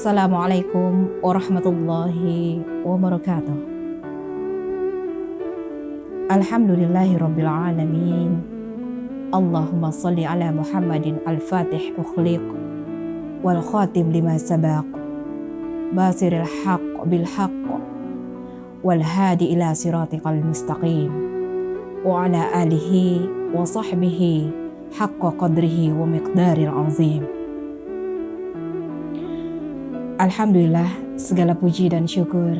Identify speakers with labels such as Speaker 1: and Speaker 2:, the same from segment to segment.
Speaker 1: Assalamualaikum warahmatullahi wabarakatuh. Alhamdulillahi rabbil alamin. Allahumma salli ala Muhammadin al-fatih ukhliq wal khatim lima sabaq basiril haqq bil haqq wal hadi ila siratikal mustaqim wa ala alihi wa sahbihi haqqa qadrihi wa miqdaril azim. Alhamdulillah, segala puji dan syukur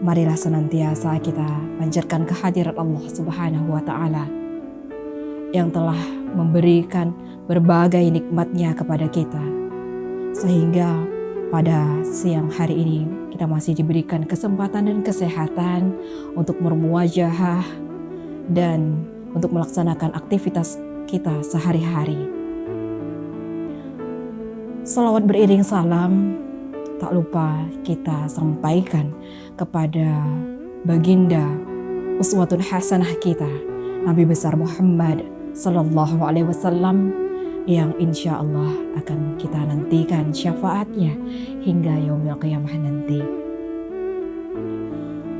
Speaker 1: marilah senantiasa kita panjatkan kehadirat Allah Subhanahu wa Ta'ala yang telah memberikan berbagai nikmatnya kepada kita, sehingga pada siang hari ini kita masih diberikan kesempatan dan kesehatan untuk bermuwajahah dan untuk melaksanakan aktivitas kita sehari-hari. Salawat beriring salam tak lupa kita sampaikan kepada baginda uswatun hasanah kita, Nabi besar Muhammad sallallahu alaihi wasallam, yang insya Allah akan kita nantikan syafaatnya hingga yaumil qiyamah nanti.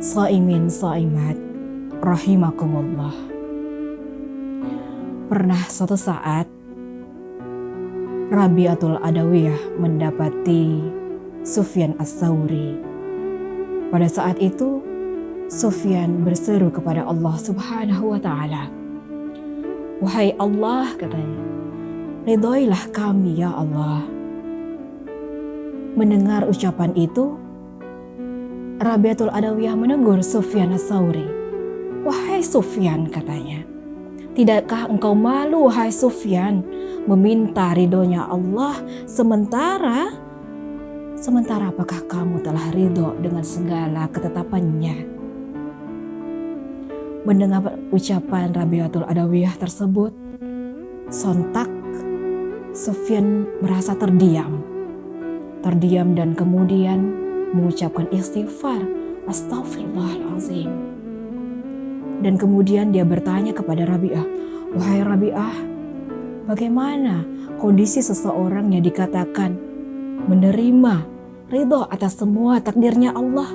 Speaker 1: Shaimin shaimat rahimakumullah. Pernah suatu saat Rabi'atul Adawiyah mendapati Sufyan Ats-Tsauri. Pada saat itu Sufyan berseru kepada Allah Subhanahu wa Ta'ala. Wahai Allah, katanya, ridhoilah kami ya Allah. Mendengar ucapan itu, Rabi'atul Adawiyah menegur Sufyan Ats-Tsauri. Wahai Sufyan, katanya, tidakkah engkau malu wahai Sufyan meminta ridhonya Allah Sementara apakah kamu telah ridho dengan segala ketetapannya? Mendengar ucapan Rabi'atul Adawiyah tersebut, sontak Sufyan merasa terdiam dan kemudian mengucapkan istighfar, Astaghfirullahalazim. Dan kemudian dia bertanya kepada Rabi'ah, wahai Rabi'ah, bagaimana kondisi seseorang yang dikatakan menerima ridho atas semua takdirnya Allah?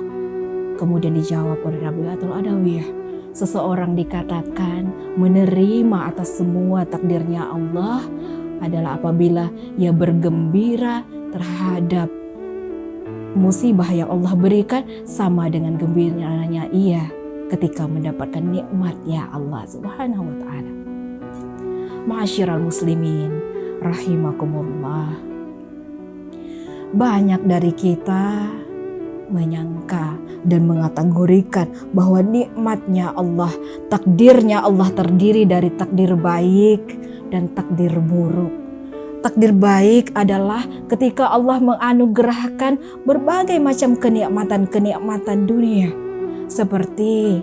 Speaker 1: Kemudian dijawab oleh Rabi'atul Adawiyah, seseorang dikatakan menerima atas semua takdirnya Allah adalah apabila ia bergembira terhadap musibah yang Allah berikan sama dengan gembiranya ia ketika mendapatkan nikmatnya Allah Subhanahu wa Ta'ala. Ma'asyiral muslimin rahimakumullah. Banyak dari kita menyangka dan mengategorikan bahwa nikmatnya Allah, takdirnya Allah terdiri dari takdir baik dan takdir buruk. Takdir baik adalah ketika Allah menganugerahkan berbagai macam kenikmatan dunia, seperti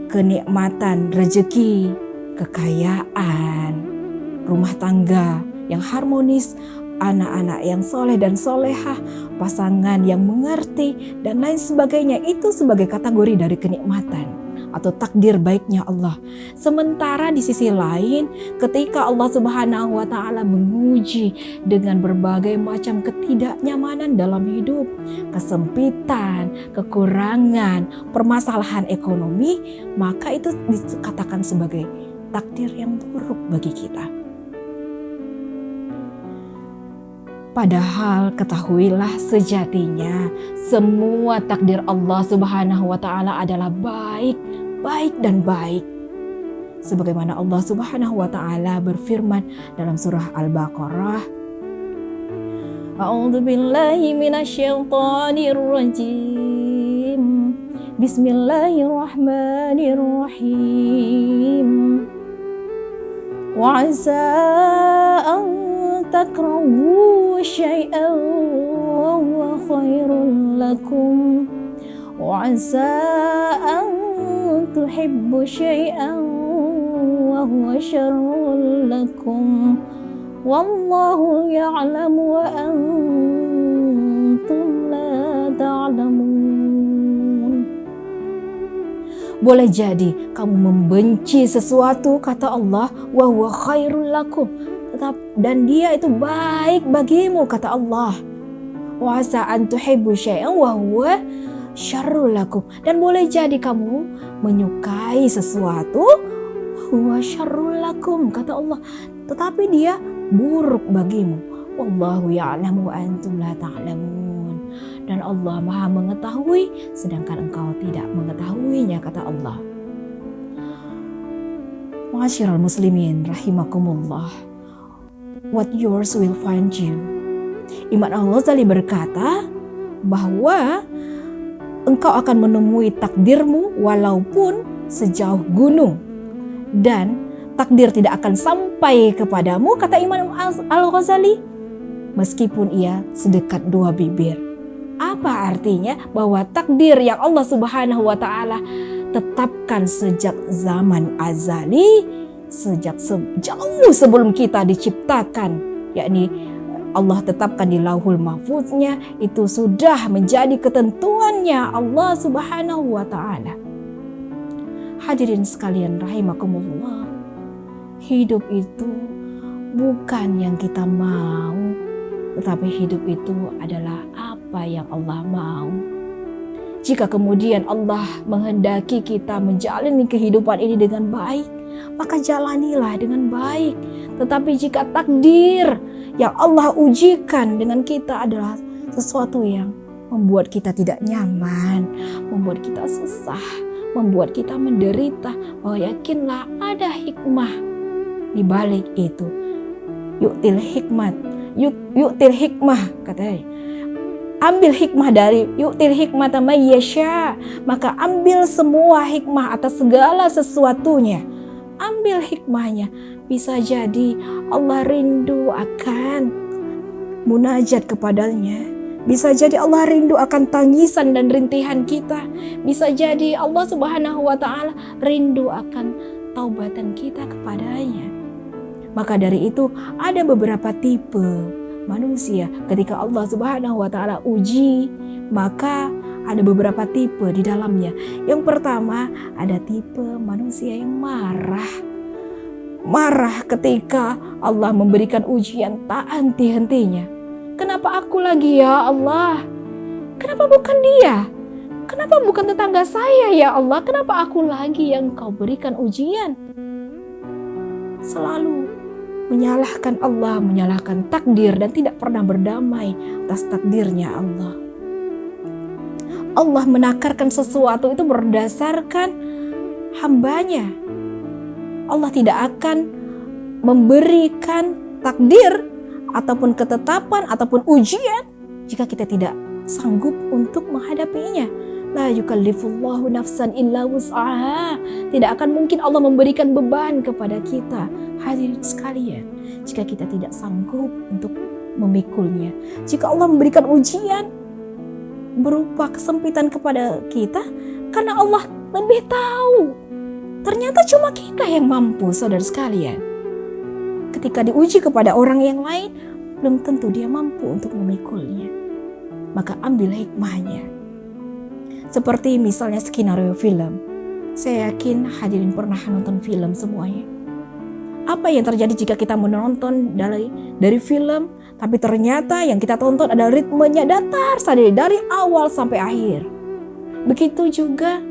Speaker 1: kenikmatan rezeki, kekayaan, rumah tangga yang harmonis, anak-anak yang soleh dan solehah, pasangan yang mengerti, dan lain sebagainya. Itu sebagai kategori dari kenikmatan atau takdir baiknya Allah. Sementara di sisi lain, ketika Allah Subhanahu wa Ta'ala menguji dengan berbagai macam ketidaknyamanan dalam hidup, kesempitan, kekurangan, permasalahan ekonomi, maka itu dikatakan sebagai takdir yang buruk bagi kita. Padahal ketahuilah sejatinya semua takdir Allah Subhanahu wa Ta'ala adalah baik dan baik. Sebagaimana Allah Subhanahu wa Ta'ala berfirman dalam surah Al-Baqarah, A'udzu billahi minasyaitonir rajim. Bismillahirrahmanirrahim. Wa 'asa an takrahu syai'an wa huwa khairul lakum wa 'asa an tuhibbu syai'an wa huwa syarrul lakum wallahu ya'lamu wa antum la ta'lamun. Boleh jadi kamu membenci sesuatu, kata Allah, wa huwa khairul lakum, dan dia itu baik bagimu, kata Allah. Wa asa an tuhibbu syai'an wa huwa syarrul lakum. Dan boleh jadi kamu menyukai sesuatu huwa syarrul lakum, kata Allah, tetapi dia buruk bagimu. Wallahu ya'lamu wa antum la ta'lamun. Dan Allah Maha mengetahui sedangkan engkau tidak mengetahuinya, kata Allah. Ma'asyiral muslimin rahimakumullah, what yours will find you. Imam Al-Ghazali berkata bahwa engkau akan menemui takdirmu walaupun sejauh gunung, dan takdir tidak akan sampai kepadamu, kata Imam Al-Ghazali, meskipun ia sedekat dua bibir. Apa artinya? Bahwa takdir yang Allah Subhanahu wa Ta'ala tetapkan sejak zaman azali, sejak jauh sebelum kita diciptakan, yakni Allah tetapkan di Lauhul Mahfuznya, itu sudah menjadi ketentuannya Allah Subhanahu wa Ta'ala. Hadirin sekalian rahimakumullah, hidup itu bukan yang kita mau, tetapi hidup itu adalah apa yang Allah mau. Jika kemudian Allah menghendaki kita menjalani kehidupan ini dengan baik, maka jalanilah dengan baik. Tetapi jika takdir yang Allah ujikan dengan kita adalah sesuatu yang membuat kita tidak nyaman, membuat kita susah, membuat kita menderita, bahwa yakinlah ada hikmah di balik itu. Yu'til hikmah, katanya. Ambil hikmah dari yu'til hikmata may yasha, maka ambil semua hikmah atas segala sesuatunya. Ambil hikmahnya. Bisa jadi Allah rindu akan munajat kepadanya. Bisa jadi Allah rindu akan tangisan dan rintihan kita. Bisa jadi Allah Subhanahu wa Ta'ala rindu akan taubatan kita kepadanya. Maka dari itu ada beberapa tipe manusia ketika Allah Subhanahu wa Ta'ala uji, maka ada beberapa tipe di dalamnya. Yang pertama, ada tipe manusia yang marah ketika Allah memberikan ujian tak henti-hentinya. Kenapa aku lagi ya Allah? Kenapa bukan dia? Kenapa bukan tetangga saya ya Allah? Kenapa aku lagi yang Kau berikan ujian? Selalu menyalahkan Allah, menyalahkan takdir, dan tidak pernah berdamai atas takdirnya Allah. Allah menakarkan sesuatu itu berdasarkan hambanya. Allah tidak akan memberikan takdir ataupun ketetapan ataupun ujian jika kita tidak sanggup untuk menghadapinya. La yukallifullahu nafsan illa wus'aha. Tidak akan mungkin Allah memberikan beban kepada kita. Hadirin sekalian, jika kita tidak sanggup untuk memikulnya, jika Allah memberikan ujian berupa kesempitan kepada kita, karena Allah lebih tahu. Ternyata cuma kita yang mampu, saudara sekalian. Ketika diuji kepada orang yang lain, belum tentu dia mampu untuk memikulnya. Maka ambil hikmahnya. Seperti misalnya skenario film. Saya yakin hadirin pernah nonton film semuanya. Apa yang terjadi jika kita menonton dari film, tapi ternyata yang kita tonton adalah ritmenya datar saja dari awal sampai akhir. Begitu juga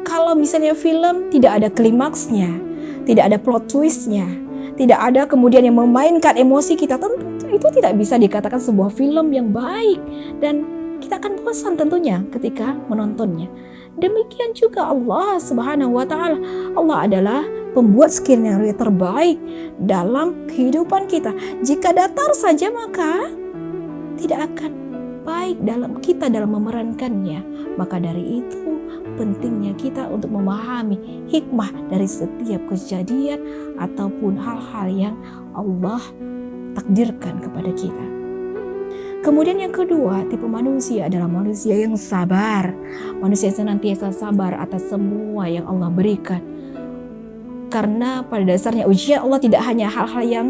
Speaker 1: kalau misalnya film tidak ada klimaksnya, tidak ada plot twistnya, tidak ada kemudian yang memainkan emosi kita, tentu itu tidak bisa dikatakan sebuah film yang baik, dan kita akan bosan tentunya ketika menontonnya. Demikian juga Allah Subhanahu wa Ta'ala. Allah adalah pembuat skenario terbaik dalam kehidupan kita. Jika datar saja, maka tidak akan baik dalam memerankannya. Maka dari itu pentingnya kita untuk memahami hikmah dari setiap kejadian ataupun hal-hal yang Allah takdirkan kepada kita. Kemudian yang kedua, tipe manusia adalah manusia yang sabar. Manusia yang senantiasa sabar atas semua yang Allah berikan. Karena pada dasarnya ujian Allah tidak hanya hal-hal yang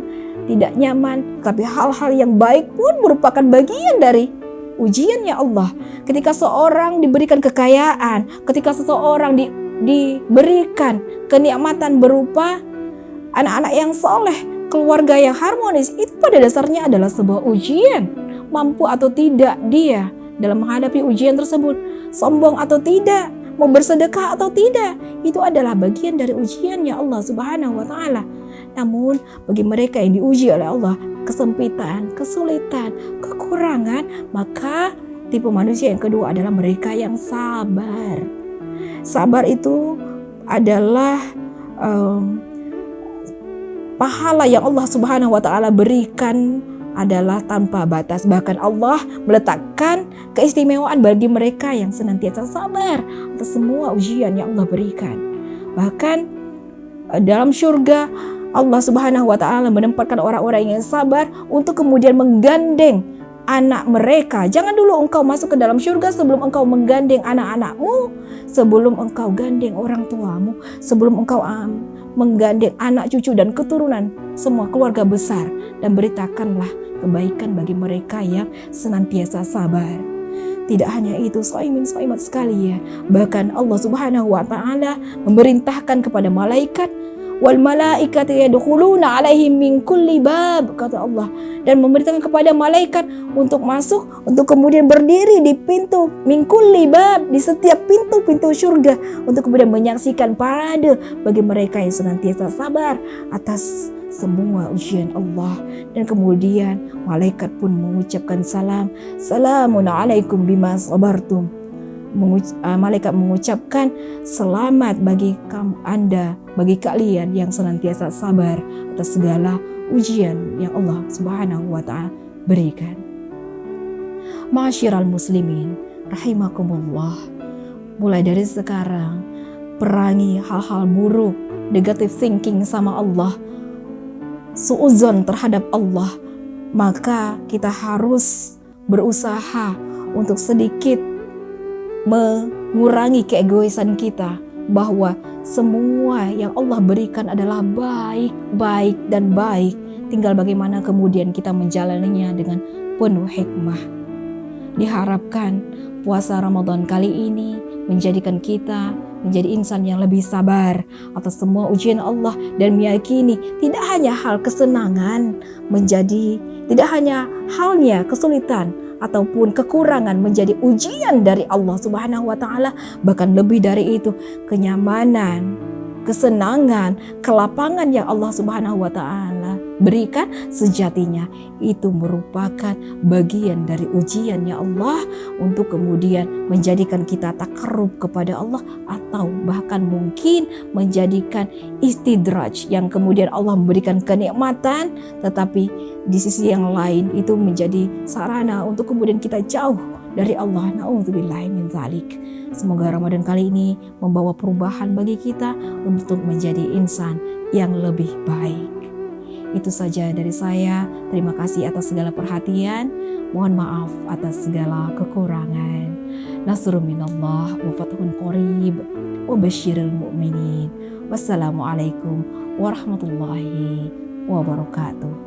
Speaker 1: tidak nyaman, tapi hal-hal yang baik pun merupakan bagian dari ujiannya Allah. Ketika seorang diberikan kekayaan, ketika seseorang diberikan kenikmatan berupa anak-anak yang soleh, keluarga yang harmonis itu pada dasarnya adalah sebuah ujian. Mampu atau tidak dia dalam menghadapi ujian tersebut, sombong atau tidak, mau bersedekah atau tidak, itu adalah bagian dari ujiannya Allah Subhanahu wa taala. Namun bagi mereka yang diuji oleh Allah, kesempitan, kesulitan, kekurangan, maka tipe manusia yang kedua adalah mereka yang sabar. Sabar itu adalah pahala yang Allah Subhanahu wa taala berikan adalah tanpa batas. Bahkan Allah meletakkan keistimewaan bagi mereka yang senantiasa sabar atas semua ujian yang Allah berikan. Bahkan dalam surga Allah Subhanahu wa taala menempatkan orang-orang yang sabar untuk kemudian menggandeng anak mereka. Jangan dulu engkau masuk ke dalam surga sebelum engkau menggandeng anak-anakmu, sebelum engkau gandeng orang tuamu, sebelum engkau menggandeng anak cucu dan keturunan semua keluarga besar, dan beritakanlah kebaikan bagi mereka yang senantiasa sabar. Tidak hanya itu, shaimin-shaimat sekalian, bahkan Allah Subhanahu wa taala memerintahkan kepada malaikat, wal malaikatu yadkhuluna alaihim min kulli bab, kata Allah, dan memerintahkan kepada malaikat untuk masuk, untuk kemudian berdiri di pintu min kulli bab, di setiap pintu-pintu surga, untuk kemudian menyaksikan parade bagi mereka yang senantiasa sabar atas semua ujian Allah. Dan kemudian malaikat pun mengucapkan salam, salamun alaikum bima sabartum. Malaikat mengucapkan selamat bagi Anda, bagi kalian yang senantiasa sabar atas segala ujian yang Allah Subhanahu wa taala berikan. Ma'asyiral muslimin rahimakumullah, mulai dari sekarang perangi hal-hal buruk, negative thinking sama Allah, suudzon terhadap Allah. Maka kita harus berusaha untuk sedikit mengurangi keegoisan kita, bahwa semua yang Allah berikan adalah baik, baik dan baik. Tinggal bagaimana kemudian kita menjalaninya dengan penuh hikmah. Diharapkan puasa Ramadan kali ini menjadikan kita menjadi insan yang lebih sabar atas semua ujian Allah, dan meyakini tidak hanya hal kesenangan tidak hanya halnya kesulitan ataupun kekurangan menjadi ujian dari Allah Subhanahu wa taala, bahkan lebih dari itu, kenyamanan, kesenangan, kelapangan yang Allah Subhanahu wa taala berikan sejatinya itu merupakan bagian dari ujiannya Allah untuk kemudian menjadikan kita takarrub kepada Allah, atau bahkan mungkin menjadikan istidraj yang kemudian Allah memberikan kenikmatan, tetapi di sisi yang lain itu menjadi sarana untuk kemudian kita jauh dari Allah. Na'udzubillahi min dzalik. Semoga Ramadan kali ini membawa perubahan bagi kita untuk menjadi insan yang lebih baik. Itu saja dari saya. Terima kasih atas segala perhatian. Mohon maaf atas segala kekurangan. Nasrun minallah wa fathun qarib wa basyiril mu'minin. Wassalamualaikum warahmatullahi wabarakatuh.